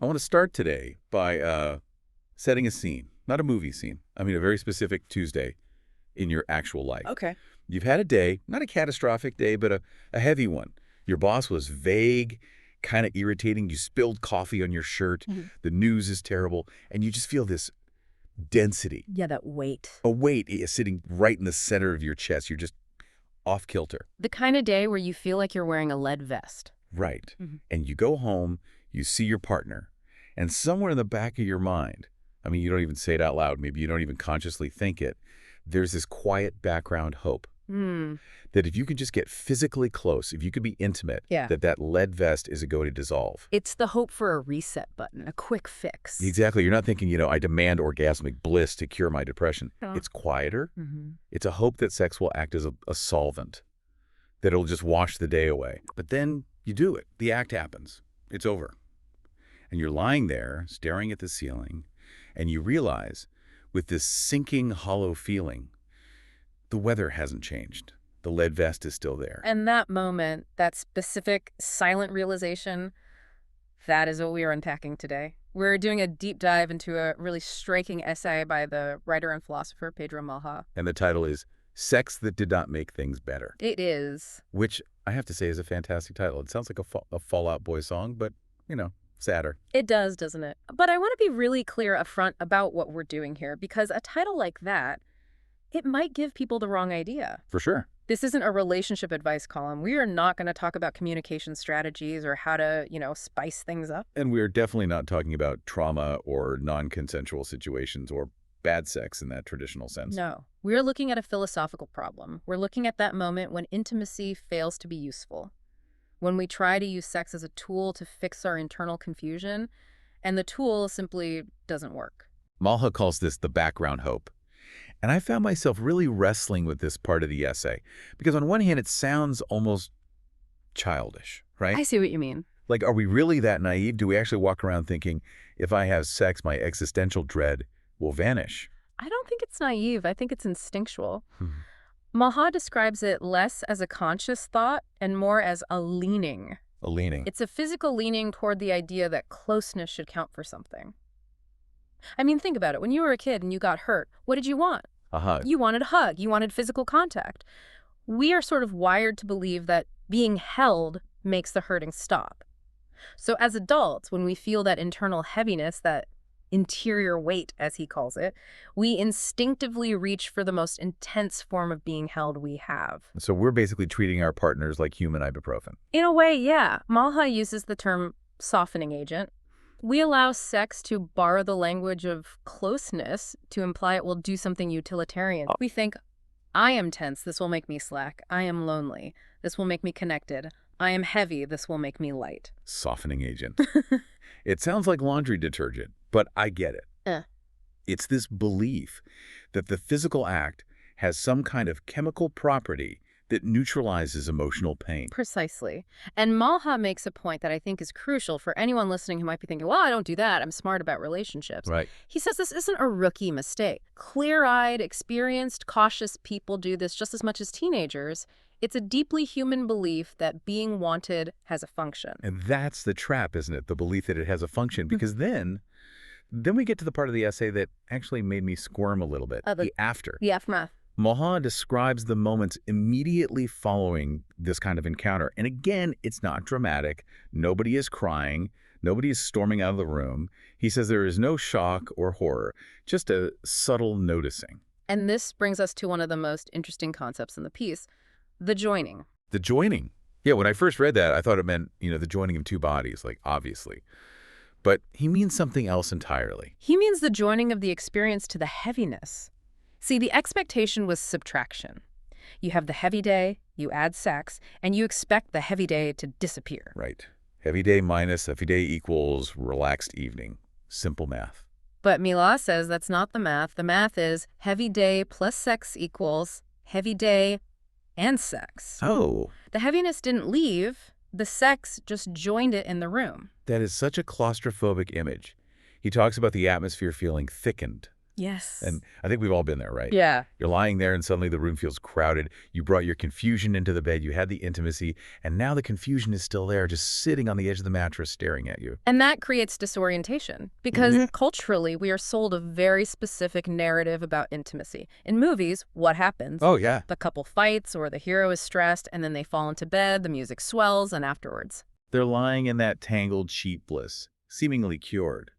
I want to start today by setting a scene, not a movie scene. I mean, a very specific Tuesday in your actual life. Okay. You've had a day, not a catastrophic day, but a heavy one. Your boss was vague, kind of irritating. You spilled coffee on your shirt. The news is terrible. And you just feel this density. Yeah, that weight. A weight is sitting right in the center of your chest. You're just off kilter. The kind of day where you feel like you're wearing a lead vest. Right. And you go home, you see your partner, and somewhere in the back of your mind, I mean, you don't even say it out loud, maybe you don't even consciously think it, there's this quiet background hope that if you can just get physically close, if you could be intimate, that lead vest is going to dissolve. It's the hope for a reset button, a quick fix. Exactly. You're not thinking, I demand orgasmic bliss to cure my depression. It's quieter. It's a hope that sex will act as a solvent, that it'll just wash the day away. But then you do it. The act happens. It's over. And you're lying there, staring at the ceiling, and you realize, with this sinking, hollow feeling, the weather hasn't changed. The lead vest is still there. And that moment, that specific silent realization, that is what we are unpacking today. We're doing a deep dive into a really striking essay by the writer and philosopher Pedro Malha. And the title is Sex That Did Not Make Things Better. It is. Which, I have to say, is a fantastic title. It sounds like a Fall Out Boy song, but, sadder. It does, doesn't it? But I want to be really clear up front about what we're doing here, because a title like that, it might give people the wrong idea. For sure. This isn't a relationship advice column. We are not going to talk about communication strategies or how to, spice things up. And we're definitely not talking about trauma or non-consensual situations or bad sex in that traditional sense. No. We're looking at a philosophical problem. We're looking at that moment when intimacy fails to be useful. When we try to use sex as a tool to fix our internal confusion, and the tool simply doesn't work. Malha calls this the background hope. And I found myself really wrestling with this part of the essay, because on one hand, it sounds almost childish, right? I see what you mean. Like, are we really that naive? Do we actually walk around thinking, if I have sex, my existential dread will vanish? I don't think it's naive. I think it's instinctual. Malha describes it less as a conscious thought and more as a leaning. A leaning. It's a physical leaning toward the idea that closeness should count for something. I mean, think about it. When you were a kid and you got hurt, what did you want? A hug. You wanted a hug. You wanted physical contact. We are sort of wired to believe that being held makes the hurting stop. So as adults, when we feel that internal heaviness, that interior weight, as he calls it, we instinctively reach for the most intense form of being held we have. So we're basically treating our partners like human ibuprofen. In a way, yeah. Malha uses the term softening agent. We allow sex to borrow the language of closeness to imply it will do something utilitarian. We think, I am tense, this will make me slack. I am lonely, this will make me connected. I am heavy, this will make me light. Softening agent. It sounds like laundry detergent, but I get it. It's this belief that the physical act has some kind of chemical property that neutralizes emotional pain. Precisely. And Malha makes a point that I think is crucial for anyone listening who might be thinking, well, I don't do that. I'm smart about relationships. Right. He says this isn't a rookie mistake. Clear-eyed, experienced, cautious people do this just as much as teenagers. It's a deeply human belief that being wanted has a function. And that's the trap, isn't it? The belief that it has a function. Because then we get to the part of the essay that actually made me squirm a little bit. The after. The aftermath. Malha describes the moments immediately following this kind of encounter. And again, it's not dramatic. Nobody is crying. Nobody is storming out of the room. He says there is no shock or horror, just a subtle noticing. And this brings us to one of the most interesting concepts in the piece, the joining. The joining. Yeah, when I first read that, I thought it meant, the joining of two bodies, like, obviously. But he means something else entirely. He means the joining of the experience to the heaviness. See, the expectation was subtraction. You have the heavy day, you add sex, and you expect the heavy day to disappear. Right. Heavy day minus heavy day equals relaxed evening. Simple math. But Mila says that's not the math. The math is heavy day plus sex equals heavy day and sex. Oh. The heaviness didn't leave. The sex just joined it in the room. That is such a claustrophobic image. He talks about the atmosphere feeling thickened, Yes. And I think we've all been there, right? Yeah. You're lying there and suddenly the room feels crowded. You brought your confusion into the bed. You had the intimacy. And now the confusion is still there, just sitting on the edge of the mattress staring at you. And that creates disorientation because culturally we are sold a very specific narrative about intimacy. In movies, what happens? Oh, yeah. The couple fights or the hero is stressed and then they fall into bed, the music swells, and afterwards. They're lying in that tangled sheet bliss, seemingly cured.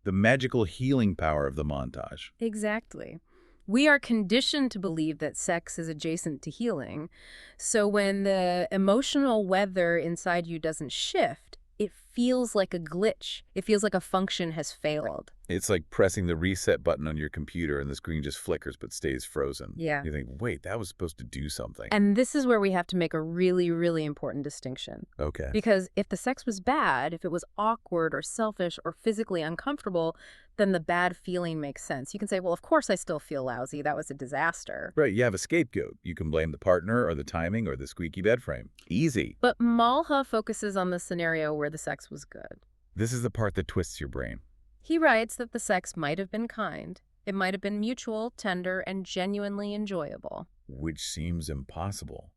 The magical healing power of the montage. Exactly. We are conditioned to believe that sex is adjacent to healing. So when the emotional weather inside you doesn't shift, it feels like a glitch. It feels like a function has failed. It's like pressing the reset button on your computer and the screen just flickers but stays frozen. Yeah. You think, wait, that was supposed to do something. And this is where we have to make a really, really important distinction. Okay. Because if the sex was bad, if it was awkward or selfish or physically uncomfortable, then the bad feeling makes sense. You can say, well, of course I still feel lousy. That was a disaster. Right, you have a scapegoat. You can blame the partner or the timing or the squeaky bed frame. Easy. But Malha focuses on the scenario where the sex was good. This is the part that twists your brain. He writes that the sex might have been kind. It might have been mutual, tender, and genuinely enjoyable. Which seems impossible.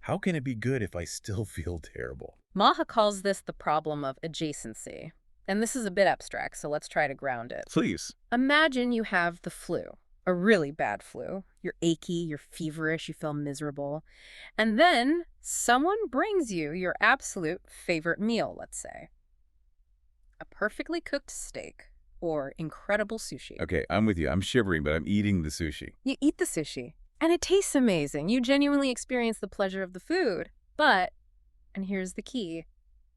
How can it be good if I still feel terrible? Maha calls this the problem of adjacency. And this is a bit abstract, so let's try to ground it. Please. Imagine you have the flu, a really bad flu. You're achy, you're feverish, you feel miserable. And then someone brings you your absolute favorite meal, let's say. A perfectly cooked steak or incredible sushi. Okay, I'm with you. I'm shivering, but I'm eating the sushi. You eat the sushi, and it tastes amazing. You genuinely experience the pleasure of the food. But, and here's the key,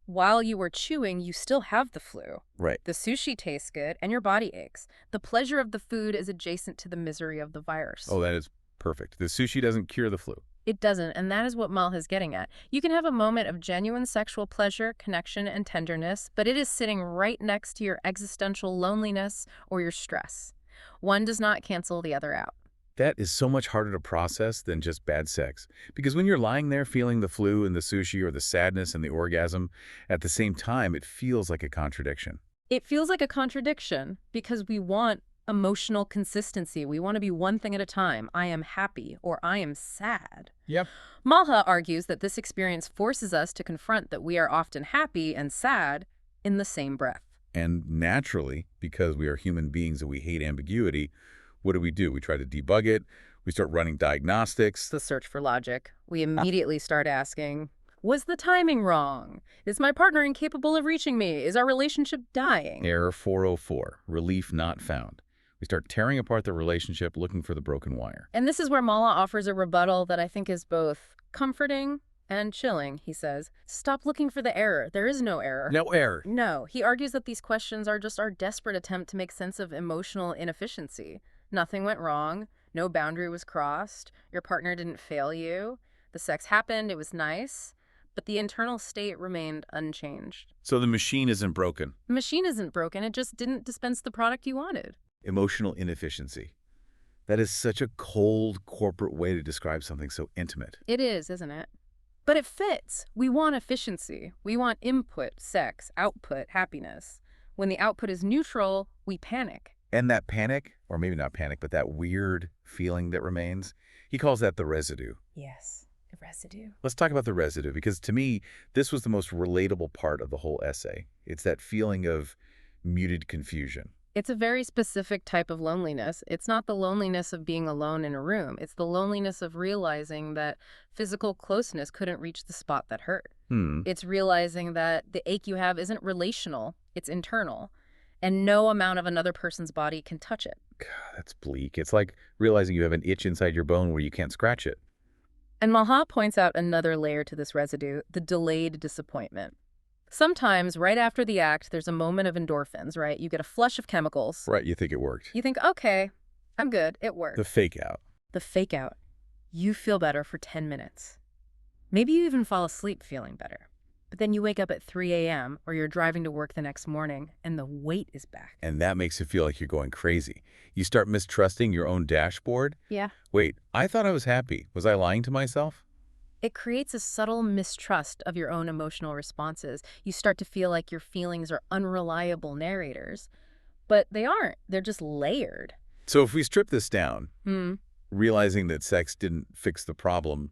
while you were chewing, you still have the flu. Right. The sushi tastes good, and your body aches. The pleasure of the food is adjacent to the misery of the virus. Oh, that is perfect. The sushi doesn't cure the flu. It doesn't, and that is what Malha is getting at. You can have a moment of genuine sexual pleasure, connection, and tenderness, but it is sitting right next to your existential loneliness or your stress. One does not cancel the other out. That is so much harder to process than just bad sex. Because when you're lying there feeling the flu and the sushi or the sadness and the orgasm, at the same time, it feels like a contradiction. It feels like a contradiction because we want emotional consistency. We want to be one thing at a time. I am happy or I am sad. Yep. Malha argues that this experience forces us to confront that we are often happy and sad in the same breath. And naturally, because we are human beings and we hate ambiguity, what do? We try to debug it. We start running diagnostics. The search for logic. We immediately start asking, was the timing wrong? Is my partner incapable of reaching me? Is our relationship dying? Error 404, relief not found. We start tearing apart the relationship, looking for the broken wire. And this is where Malha offers a rebuttal that I think is both comforting and chilling. He says, stop looking for the error. There is no error. No error. No. He argues that these questions are just our desperate attempt to make sense of emotional inefficiency. Nothing went wrong. No boundary was crossed. Your partner didn't fail you. The sex happened. It was nice. But the internal state remained unchanged. So the machine isn't broken. The machine isn't broken. It just didn't dispense the product you wanted. Emotional inefficiency. That is such a cold corporate way to describe something so intimate. It is, isn't it? But it fits. We want efficiency. We want input, sex, output, happiness. When the output is neutral, we panic. And that panic, or maybe not panic, but that weird feeling that remains, he calls that the residue. Yes, the residue. Let's talk about the residue, because to me, this was the most relatable part of the whole essay. It's that feeling of muted confusion. It's a very specific type of loneliness. It's not the loneliness of being alone in a room. It's the loneliness of realizing that physical closeness couldn't reach the spot that hurt. It's realizing that the ache you have isn't relational, it's internal. And no amount of another person's body can touch it. God, that's bleak. It's like realizing you have an itch inside your bone where you can't scratch it. And Malha points out another layer to this residue, the delayed disappointment. Sometimes, right after the act, there's a moment of endorphins, right? You get a flush of chemicals. Right, you think it worked. You think, okay, I'm good, it worked. The fake out. The fake out. You feel better for 10 minutes. Maybe you even fall asleep feeling better. But then you wake up at 3 a.m. or you're driving to work the next morning and the weight is back. And that makes it feel like you're going crazy. You start mistrusting your own dashboard. Yeah. Wait, I thought I was happy. Was I lying to myself? It creates a subtle mistrust of your own emotional responses. You start to feel like your feelings are unreliable narrators. But they aren't. They're just layered. So if we strip this down, Hmm. realizing that sex didn't fix the problem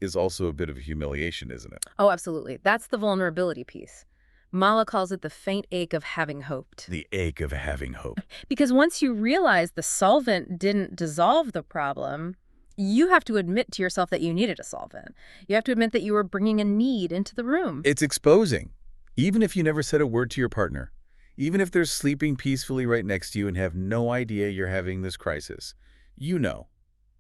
is also a bit of a humiliation, isn't it? Oh, absolutely. That's the vulnerability piece. Mala calls it the faint ache of having hoped. The ache of having hope. Because once you realize the solvent didn't dissolve the problem, you have to admit to yourself that you needed a solvent. You have to admit that you were bringing a need into the room. It's exposing. Even if you never said a word to your partner, even if they're sleeping peacefully right next to you and have no idea you're having this crisis, you know.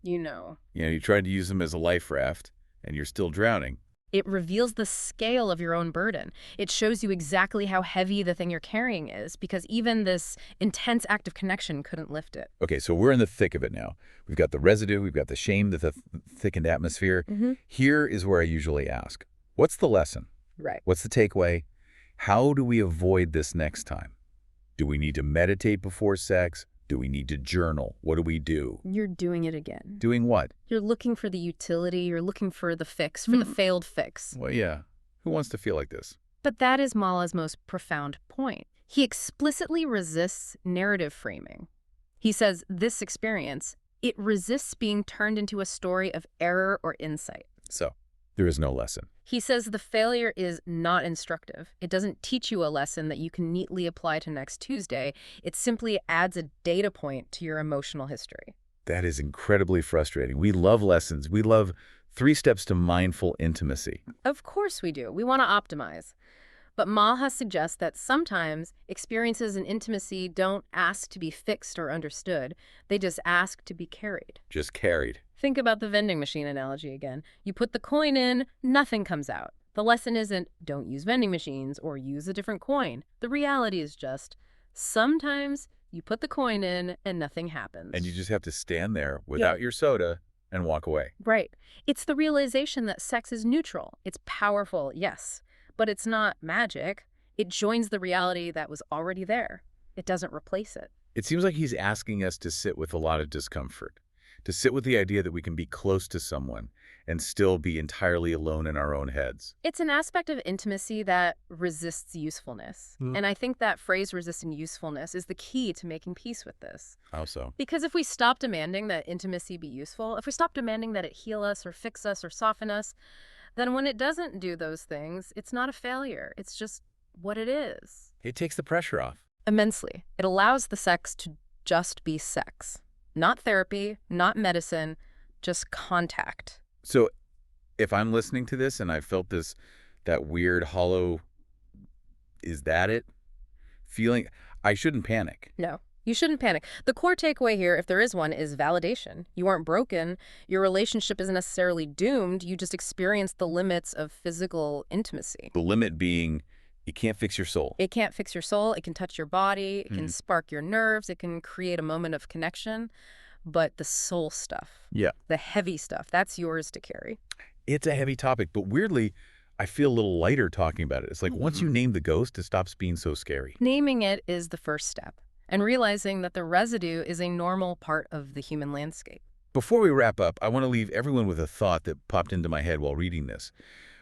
You know. You tried to use them as a life raft, and you're still drowning. It reveals the scale of your own burden. It shows you exactly how heavy the thing you're carrying is, because even this intense act of connection couldn't lift it. Okay, so we're in the thick of it now. We've got the residue, we've got the shame, the thickened atmosphere. Here is where I usually ask, what's the lesson? Right. What's the takeaway? How do we avoid this next time? Do we need to meditate before sex? Do we need to journal? What do we do? You're doing it again. Doing what? You're looking for the utility. You're looking for the fix, for the failed fix. Well, yeah. Who wants to feel like this? But that is Mala's most profound point. He explicitly resists narrative framing. He says this experience, it resists being turned into a story of error or insight. So, there is no lesson. He says the failure is not instructive. It doesn't teach you a lesson that you can neatly apply to next Tuesday. It simply adds a data point to your emotional history. That is incredibly frustrating. We love lessons. We love 3 steps to mindful intimacy. Of course we do. We want to optimize. But Malha suggests that sometimes experiences in intimacy don't ask to be fixed or understood. They just ask to be carried. Just carried. Think about the vending machine analogy again. You put the coin in, nothing comes out. The lesson isn't don't use vending machines or use a different coin. The reality is just sometimes you put the coin in and nothing happens. And you just have to stand there without your soda and walk away. Right. It's the realization that sex is neutral. It's powerful, yes, but it's not magic. It joins the reality that was already there. It doesn't replace it. It seems like he's asking us to sit with a lot of discomfort, to sit with the idea that we can be close to someone and still be entirely alone in our own heads. It's an aspect of intimacy that resists usefulness. And I think that phrase resisting usefulness is the key to making peace with this. How so? Because if we stop demanding that intimacy be useful, if we stop demanding that it heal us or fix us or soften us, then when it doesn't do those things, it's not a failure. It's just what it is. It takes the pressure off. Immensely. It allows the sex to just be sex. Not therapy, not medicine, just contact. So if I'm listening to this and I felt that weird hollow, is that it? Feeling, I shouldn't panic. No, you shouldn't panic. The core takeaway here, if there is one, is validation. You aren't broken. Your relationship isn't necessarily doomed. You just experience the limits of physical intimacy. The limit being it can't fix your soul. It can't fix your soul. It can touch your body. It can spark your nerves. It can create a moment of connection. But the soul stuff, the heavy stuff, that's yours to carry. It's a heavy topic, but weirdly, I feel a little lighter talking about it. It's like once you name the ghost, it stops being so scary. Naming it is the first step, and realizing that the residue is a normal part of the human landscape. Before we wrap up, I want to leave everyone with a thought that popped into my head while reading this.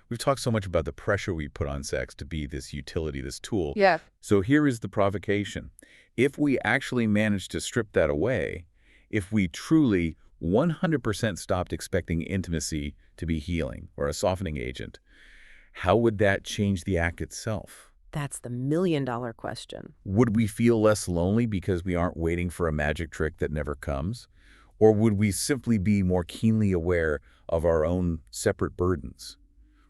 We've talked so much about the pressure we put on sex to be this utility, this tool. Yeah. So here is the provocation. If we actually manage to strip that away, if we truly 100% stopped expecting intimacy to be healing or a softening agent, how would that change the act itself? That's the million-dollar question. Would we feel less lonely because we aren't waiting for a magic trick that never comes? Or would we simply be more keenly aware of our own separate burdens?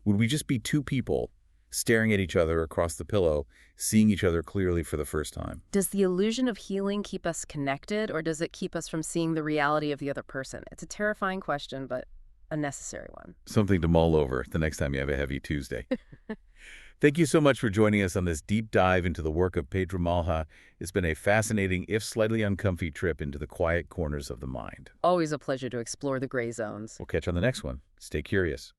Would we just be two people staring at each other across the pillow, seeing each other clearly for the first time? Does the illusion of healing keep us connected, or does it keep us from seeing the reality of the other person? It's a terrifying question, but a necessary one. Something to mull over the next time you have a heavy Tuesday. Thank you so much for joining us on this deep dive into the work of Pedro Malha. It's been a fascinating, if slightly uncomfy, trip into the quiet corners of the mind. Always a pleasure to explore the gray zones. We'll catch you on the next one. Stay curious.